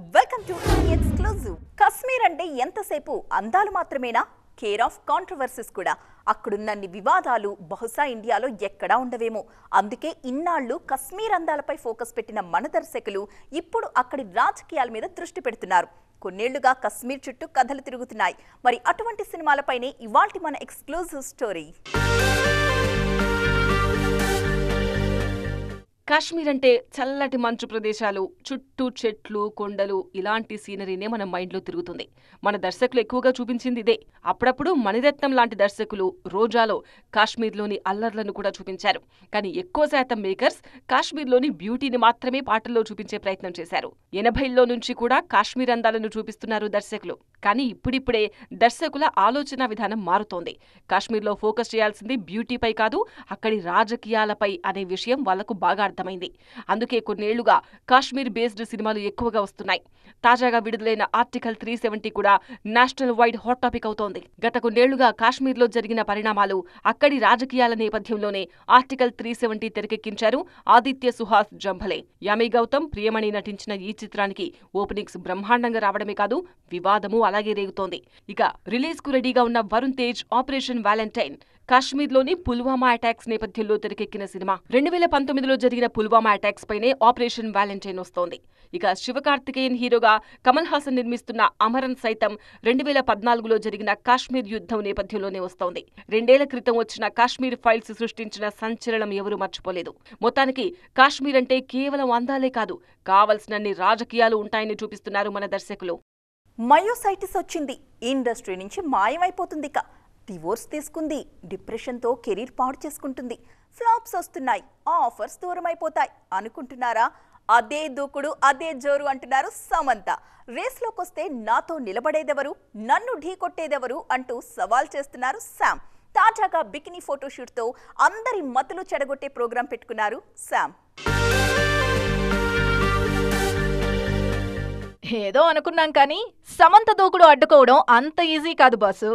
Welcome to exclusive. Kashmir అంటే ఎంతసేపు అందాలు మాత్రమేనా? కేర్ ఆఫ్ కాంట్రవర్సీస్ కూడా. అక్కడున్నన్ని వివాదాలు బహుశా ఇండియాలో ఎక్కడా ఉండవేమో. అందుకే ఇన్నాళ్లు కశ్మీర్ అందాలపై ఫోకస్ పెట్టిన మన దర్శకులు ఇప్పుడు అక్కడి రాజకీయాల మీద దృష్టి పెడుతున్నారు. కొన్నేళ్లుగా కశ్మీర్ చుట్టూ కథలు తిరుగుతున్నాయి. మరి అటువంటి సినిమాలపైనే ఇవాల్టి మన ఎక్స్క్లూజివ్ స్టోరీ. కాశ్మీర్ అంటే చల్లటి మంచు ప్రదేశాలు, చుట్టూ చెట్లు, కొండలు, ఇలాంటి సీనరీనే మన మైండ్లో తిరుగుతుంది. మన దర్శకులు ఎక్కువగా చూపించింది ఇదే. అప్పుడప్పుడు మణిరత్నం లాంటి దర్శకులు రోజాలో కాశ్మీర్లోని అల్లర్లను కూడా చూపించారు. కానీ ఎక్కువ శాతం మేకర్స్ కాశ్మీర్లోని బ్యూటీని మాత్రమే పాటల్లో చూపించే ప్రయత్నం చేశారు. 80ల్లో నుంచి కూడా కాశ్మీర్ అందాలను చూపిస్తున్నారు దర్శకులు. కానీ ఇప్పుడిప్పుడే దర్శకుల ఆలోచన విధానం మారుతోంది. కాశ్మీర్లో ఫోకస్ చేయాల్సింది బ్యూటీపై కాదు, అక్కడి రాజకీయాలపై అనే విషయం వాళ్లకు బాగా అర్థమైంది. అందుకే కొన్నేళ్లుగా కాశ్మీర్ బేస్డ్ సినిమాలు ఎక్కువగా వస్తున్నాయి. తాజాగా విడుదలైన ఆర్టికల్ 370 కూడా నేషనల్ వైడ్ హాట్ టాపిక్ అవుతోంది. గత కొన్నేళ్లుగా కాశ్మీర్లో జరిగిన పరిణామాలు, అక్కడి రాజకీయాల నేపథ్యంలోనే ఆర్టికల్ 370 తెరకెక్కించారు ఆదిత్య సుహాస్ జంభలే. యామి గౌతమ్, ప్రియమణి నటించిన ఈ చిత్రానికి ఓపెనింగ్స్ బ్రహ్మాండంగా రావడమే కాదు, వివాదము అలాగే రేగుతోంది. ఇక రిలీజ్ కు రెడీగా ఉన్న వరుణ్ తేజ్ ఆపరేషన్ వ్యాలంటైన్ కాశ్మీర్లోని పుల్వామా అటాక్స్ నేపథ్యంలో తెరకెక్కిన సినిమా. 2019లో జరిగిన పుల్వామా అటాక్స్ పైనే ఆపరేషన్ వ్యాలంటైన్ వస్తోంది. ఇక శివకార్తికేయన్ హీరోగా కమల్ హాసన్ నిర్మిస్తున్న అమరన్ సైతం 2014లో జరిగిన కాశ్మీర్ యుద్ధం నేపథ్యంలోనే వస్తోంది. 2 ఏళ్ల క్రితం వచ్చిన కాశ్మీర్ ఫైల్స్ సృష్టించిన సంచలనం ఎవరూ మర్చిపోలేదు. మొత్తానికి కాశ్మీర్ అంటే కేవలం అందాలే కాదు, కావలసినన్ని రాజకీయాలు ఉంటాయని చూపిస్తున్నారు మన దర్శకులు. మయోసైటిస్ వచ్చింది, ఇండస్ట్రీ నుంచి మాయమైపోతుంది. ఇక డివోర్స్ తీసుకుంది, డిప్రెషన్తో కెరీర్ పాడు చేసుకుంటుంది, ఫ్లాప్స్ వస్తున్నాయి, ఆఫర్స్ దూరం అయిపోతాయి అనుకుంటున్నారా? అదే దూకుడు, అదే జోరు అంటున్నారు సమంత. రేస్లోకి వస్తే నాతో నిలబడేదెవరు, నన్ను ఢీ కొట్టేదెవరు అంటూ సవాల్ చేస్తున్నారు శామ్. తాజాగా బికినీ ఫోటోషూట్తో అందరి మతులు చెడగొట్టే ప్రోగ్రాం పెట్టుకున్నారు శామ్. ఏదో అనుకున్నాం కానీ సమంత దూకుడు అడ్డుకోవడం అంత ఈజీ కాదు బాసు.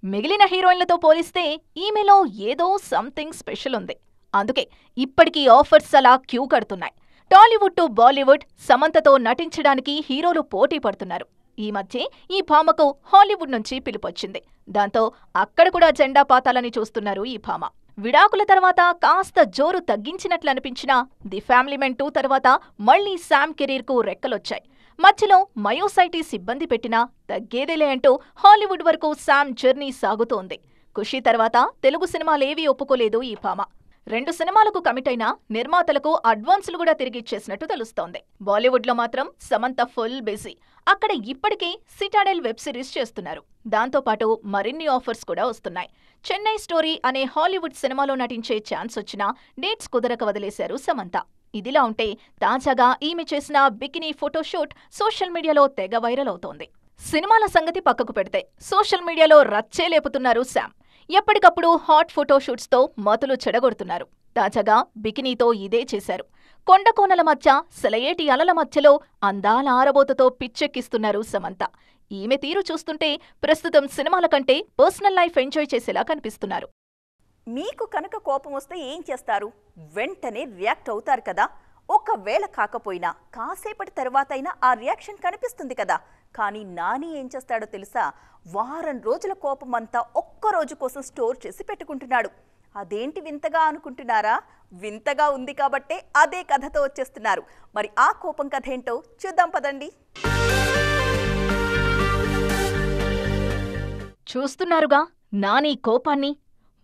మిగిలిన హీరోయిన్లతో పోలిస్తే ఈమెలో ఏదో సంథింగ్ స్పెషల్ ఉంది. అందుకే ఇప్పటికీ ఆఫర్స్ అలా క్యూ కడుతున్నాయి. టాలీవుడ్ టు బాలీవుడ్ సమంతతో నటించడానికి హీరోలు పోటీ పడుతున్నారు. ఈ మధ్య ఈ భామకు హాలీవుడ్ నుంచి పిలుపొచ్చింది. దాంతో అక్కడ కూడా జెండా పాతాలని చూస్తున్నారు ఈ భామ. విడాకుల తర్వాత కాస్త జోరు తగ్గించినట్లు అనిపించినా ది ఫ్యామిలీ మెన్ 2 తర్వాత మళ్లీ శామ్ కెరీర్కు రెక్కలొచ్చాయి. మధ్యలో మయోసైటిస్ ఇబ్బంది పెట్టినా తగ్గేదేలే అంటూ హాలీవుడ్ వరకు శామ్ జర్నీ సాగుతోంది. ఖుషీ తర్వాత తెలుగు సినిమాలేవీ ఒప్పుకోలేదు ఈ భామ. 2 సినిమాలకు కమిట్ అయినా నిర్మాతలకు అడ్వాన్సులు కూడా తిరిగిచ్చేసినట్టు తెలుస్తోంది. బాలీవుడ్లో మాత్రం సమంత ఫుల్ బిజీ. అక్కడ ఇప్పటికే సిటాడెల్ వెబ్ సిరీస్ చేస్తున్నారు. దాంతోపాటు మరిన్ని ఆఫర్స్ కూడా వస్తున్నాయి. చెన్నై స్టోరీ అనే హాలీవుడ్ సినిమాలో నటించే ఛాన్స్ వచ్చినా డేట్స్ కుదరక వదిలేశారు సమంత. ఇదిలా ఉంటే తాజాగా ఈమె చేసిన బికినీ ఫోటోషూట్ సోషల్ మీడియాలో తెగ వైరల్ అవుతోంది. సినిమాల సంగతి పక్కకు పెడితే సోషల్ మీడియాలో రచ్చే లేపుతున్నారు శామ్. ఎప్పటికప్పుడు హాట్ ఫోటోషూట్స్తో మతులు చెడగొడుతున్నారు. తాజాగా బికినీతో ఇదే చేశారు. కొండకోనల మధ్య సెలయేటి అలల మధ్యలో అందాల ఆరబోతతో పిచ్చెక్కిస్తున్నారు సమంత. ఈమె తీరు చూస్తుంటే ప్రస్తుతం సినిమాల కంటే పర్సనల్ లైఫ్ ఎంజాయ్ చేసేలా కనిపిస్తున్నారు. మీకు కనుక కోపం వస్తే ఏం చేస్తారు? వెంటనే రియాక్ట్ అవుతారు కదా. ఒకవేళ కాకపోయినా కాసేపటి తర్వాత అయినా ఆ రియాక్షన్ కనిపిస్తుంది కదా. కానీ నాని ఏం చేస్తాడో తెలుసా? వారం రోజుల కోపం అంతా ఒక్కరోజు కోసం స్టోర్ చేసి పెట్టుకుంటున్నాడు. అదేంటి వింతగా అనుకుంటున్నారా? వింతగా ఉంది కాబట్టే అదే కథతో వచ్చేస్తున్నారు. మరి ఆ కోపం కథ ఏంటో చూద్దాం పదండి. చూస్తున్నారుగా నాని కోపాన్ని.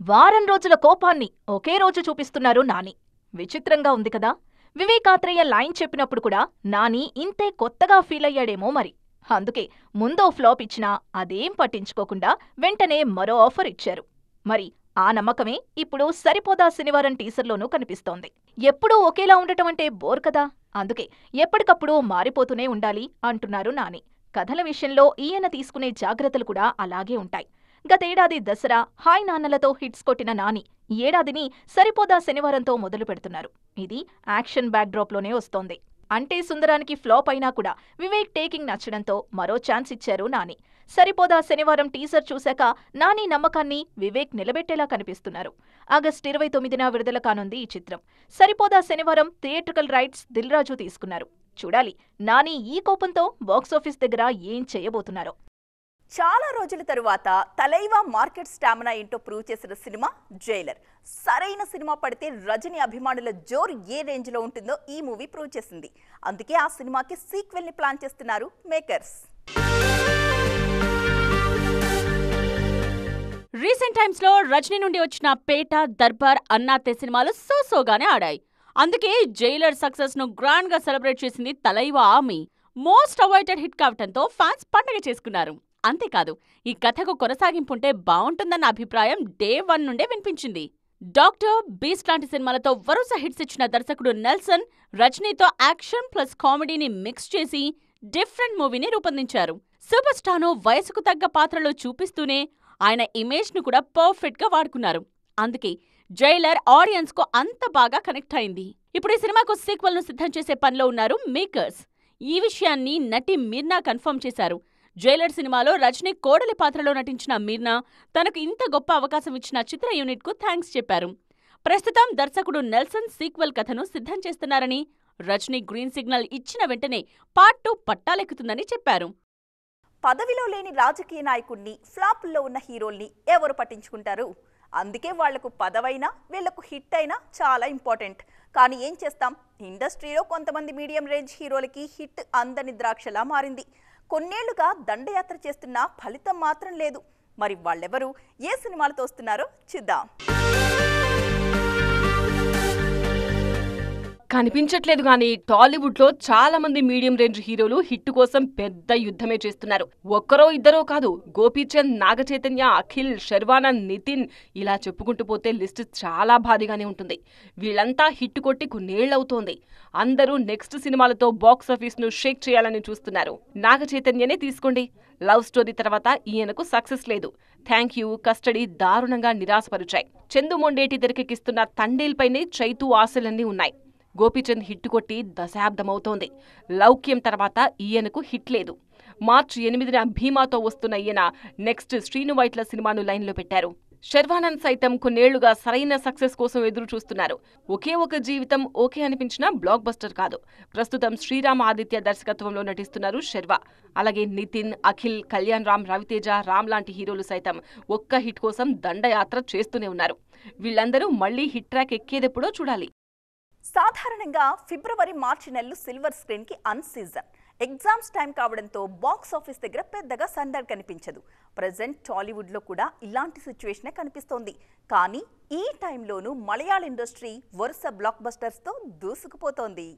వారం రోజుల కోపాన్ని ఒకే రోజు చూపిస్తున్నారు నాని. విచిత్రంగా ఉంది కదా. వివేకాత్రేయ లైన్ చెప్పినప్పుడు కూడా నాని ఇంతే కొత్తగా ఫీల్ అయ్యాడేమో మరి. అందుకే ముందో ఫ్లాప్ ఇచ్చినా అదేం పట్టించుకోకుండా వెంటనే మరో ఆఫర్ ఇచ్చారు. మరి ఆ నమ్మకమే ఇప్పుడు సరిపోదా శనివారం టీజర్లోనూ కనిపిస్తోంది. ఎప్పుడూ ఒకేలా ఉండటం అంటే బోర్ కదా. అందుకే ఎప్పటికప్పుడు మారిపోతూనే ఉండాలి అంటున్నారు నాని. కథల విషయంలో ఈయన తీసుకునే జాగ్రత్తలు కూడా అలాగే ఉంటాయి. గతేడాది దసరా, హాయ్ నాన్నలతో హిట్స్ కొట్టిన నాని ఈ ఏడాదిని సరిపోదా శనివారంతో మొదలు పెడుతున్నారు. ఇది యాక్షన్ బ్యాక్డ్రాప్లోనే వస్తోంది. అంటే సుందరానికి ఫ్లాప్ అయినా కూడా వివేక్ టేకింగ్ నచ్చడంతో మరో ఛాన్స్ ఇచ్చారు నాని. సరిపోదా శనివారం టీజర్ చూశాక నాని నమ్మకాన్ని వివేక్ నిలబెట్టేలా కనిపిస్తున్నారు. ఆగస్టు 29న విడుదల కానుంది ఈ చిత్రం. సరిపోదా శనివారం థియేట్రికల్ రైట్స్ దిల్ రాజు తీసుకున్నారు. చూడాలి నాని ఈ కోపంతో బాక్సాఫీస్ దగ్గర ఏం చేయబోతున్నారో. చాలా రోజుల తరువాత తలైవా మార్కెట్ స్టామినా ఏంటో ప్రూవ్ చేసిన సినిమా జైలర్. సరైన సినిమా పడితే రజనీ అభిమానుల జోరు ఏ రేంజ్ లో ఉంటుందో ఈ మూవీ ప్రూవ్ చేసింది. అందుకే ఆ సినిమాకి సీక్వెల్ ని ప్లాన్ చేస్తున్నారు మేకర్స్. రీసెంట్ టైమ్స్ లో రజనీ నుండి వచ్చిన పేట, దర్బార్, అన్నాతే సినిమాలు సోసోగానే ఆడాయి. అందుకే జైలర్ సక్సెస్ ను గ్రాండ్ గా సెలబ్రేట్ చేసింది తలైవా ఆర్మీ. మోస్ట్ అవైటెడ్ హిట్ కావటంతో ఫ్యాన్స్ పండగ చేసుకున్నారు. అంతేకాదు, ఈ కథకు కొనసాగింపుంటే బావుంటుందన్న అభిప్రాయం డే 1 నుండే వినిపించింది. డాక్టర్, బీస్ట్ లాంటి సినిమాలతో వరుస హిట్స్ ఇచ్చిన దర్శకుడు నెల్సన్ రజనీతో యాక్షన్ ప్లస్ కామెడీని మిక్స్ చేసి డిఫరెంట్ మూవీని రూపొందించారు. సూపర్ స్టార్ను వయసుకు తగ్గ పాత్రలో చూపిస్తూనే ఆయన ఇమేజ్ ను కూడా పర్ఫెక్ట్ గా వాడుకున్నారు. అందుకే జైలర్ ఆడియన్స్ కు అంత బాగా కనెక్ట్ అయింది. ఇప్పుడు ఈ సినిమాకు సీక్వెల్ ను సిద్ధం చేసే పనిలో ఉన్నారు మేకర్స్. ఈ విషయాన్ని నటి మీర్నా కన్ఫర్మ్ చేశారు. జైలర్ సినిమాలో రజనీ కోడలి పాత్రలో నటించిన మీర్నా తనకు ఇంత గొప్ప అవకాశం ఇచ్చిన చిత్ర యూనిట్ కు థ్యాంక్స్ చెప్పారు. ప్రస్తుతం దర్శకుడు నెల్సన్ సీక్వెల్ కథను సిద్ధం చేస్తున్నారని, రజనీ గ్రీన్ సిగ్నల్ ఇచ్చిన వెంటనే పార్ట్ 2 పట్టాలెక్కుతుందని చెప్పారు. పదవిలో లేని రాజకీయ నాయకుడిని, ఫ్లాపుల్లో ఉన్న హీరోల్ని ఎవరు పట్టించుకుంటారు? అందుకే వాళ్లకు పదవైనా వీళ్లకు హిట్ అయినా చాలా ఇంపార్టెంట్. కానీ ఏం చేస్తాం, ఇండస్ట్రీలో కొంతమంది మీడియం రేంజ్ హీరోలకి హిట్ అందని ద్రాక్షలా మారింది. కొన్నేళ్లుగా దండయాత్ర చేస్తున్నా ఫలితం మాత్రం లేదు. మరి వాళ్ళెవరు, ఏ సినిమాలతో వస్తున్నారో చూద్దాం. కనిపించట్లేదు కానీ టాలీవుడ్ లో చాలా మంది మీడియం రేంజ్ హీరోలు హిట్ కోసం పెద్ద యుద్ధమే చేస్తున్నారు. ఒక్కరో ఇద్దరో కాదు, గోపీచంద్, నాగచైతన్య, అఖిల్, శర్వానంద్, నితిన్ ఇలా చెప్పుకుంటూ పోతే లిస్ట్ చాలా భారీగానే ఉంటుంది. వీళ్ళంతా హిట్ కొట్టి కొన్నేళ్లవుతోంది. అందరూ నెక్స్ట్ సినిమాలతో బాక్సాఫీస్ ను షేక్ చేయాలని చూస్తున్నారు. నాగచైతన్యనే తీసుకోండి. లవ్ స్టోరీ తర్వాత ఈయనకు సక్సెస్ లేదు. థ్యాంక్ యూ, కస్టడీ దారుణంగా నిరాశపరిచాయి. చందు మొండేటి తెరకెక్కిస్తున్న తండేల్ పైనే చైతూ ఆశలన్నీ ఉన్నాయి. గోపీచంద్ హిట్ కొట్టి దశాబ్దమవుతోంది. లౌక్యం తర్వాత ఈయనకు హిట్ లేదు. మార్చి 8న భీమాతో వస్తున్న ఈయన నెక్స్ట్ శ్రీను వైట్ల సినిమాను లైన్లో పెట్టారు. శర్వానంద్ సైతం కొన్నేళ్లుగా సరైన సక్సెస్ కోసం ఎదురు చూస్తున్నారు. ఒకే ఒక జీవితం ఓకే అనిపించిన బ్లాక్ బస్టర్ కాదు. ప్రస్తుతం శ్రీరామ్ ఆదిత్య దర్శకత్వంలో నటిస్తున్నారు శర్వా. అలాగే నితిన్, అఖిల్, కళ్యాణ్ రామ్, రవితేజ, రామ్ లాంటి హీరోలు సైతం ఒక్క హిట్ కోసం దండయాత్ర చేస్తూనే ఉన్నారు. వీళ్ళందరూ మళ్లీ హిట్ ట్రాక్ ఎక్కేదెప్పుడో చూడాలి. సాధారణంగా ఫిబ్రవరి, మార్చి నెలలు సిల్వర్ స్క్రీన్ కి అన్ సీజన్. ఎగ్జామ్స్ టైం కావడంతో బాక్స్ ఆఫీస్ దగ్గర పెద్దగా సందడి కనిపించదు. ప్రజెంట్ టాలీవుడ్ లో కూడా ఇలాంటి సిచ్యువేషనే కనిపిస్తోంది. కానీ ఈ టైంలోనూ మలయాళ ఇండస్ట్రీ వరుస బ్లాక్ బస్టర్స్ తో దూసుకుపోతోంది.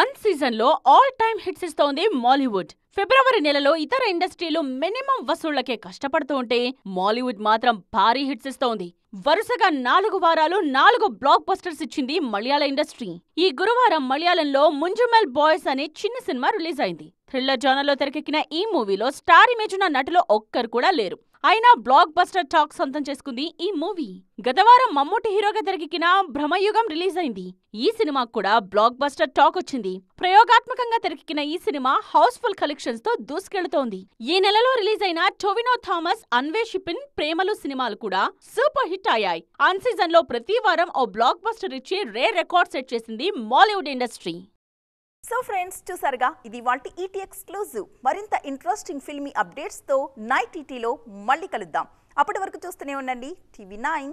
అన్ సీజన్ లో ఆల్ టైమ్ హిట్స్ ఇస్తోంది మాలీవుడ్. ఫిబ్రవరి నెలలో ఇతర ఇండస్ట్రీలు మినిమం వసూళ్లకే కష్టపడుతూ ఉంటే మాలీవుడ్ మాత్రం భారీ హిట్స్ ఇస్తోంది. వరుసగా 4 వారాలు 4 బ్లాక్ బస్టర్స్ ఇచ్చింది మలయాళ ఇండస్ట్రీ. ఈ గురువారం మలయాళంలో ముంజుమెల్ బాయ్స్ అనే చిన్న సినిమా రిలీజ్ అయింది. థ్రిల్లర్ జానర్లో తెరకెక్కిన ఈ మూవీలో స్టార్ ఇమేజ్ ఉన్న నటులు ఒక్కరు కూడా లేరు. అయినా బ్లాక్ బస్టర్ టాక్ సొంతం చేసుకుంది ఈ మూవీ. గతవారం మమ్ముటి హీరోగా తెరకెక్కిన భ్రమయుగం రిలీజ్ అయింది. ఈ సినిమాకు కూడా బ్లాక్ బస్టర్ టాక్ వచ్చింది. ప్రయోగాత్మకంగా తెరకెక్కిన ఈ సినిమా హౌస్ఫుల్ కలెక్షన్స్ తో దూసుకెళ్తోంది. ఈ నెలలో రిలీజ్ అయిన టొవినో థామస్, అన్వేషిపిన్, ప్రేమలు సినిమాలు కూడా సూపర్ హిట్ అయ్యాయి. అన్ సీజన్ లో ప్రతి వారం ఓ బ్లాక్ బస్టర్ ఇచ్చి రేర్ రికార్డ్ సెట్ చేసింది మాలీవుడ్ ఇండస్ట్రీ. సో ఫ్రెండ్స్, చూసారుగా, ఇది వాటి ఈటీ ఎక్స్క్లూజివ్. మరింత ఇంట్రెస్టింగ్ ఫిల్మీ అప్డేట్స్తో నైట్ ఈటీలో మళ్ళీ కలుద్దాం. అప్పటి వరకు చూస్తూనే ఉండండి టీవీ 9.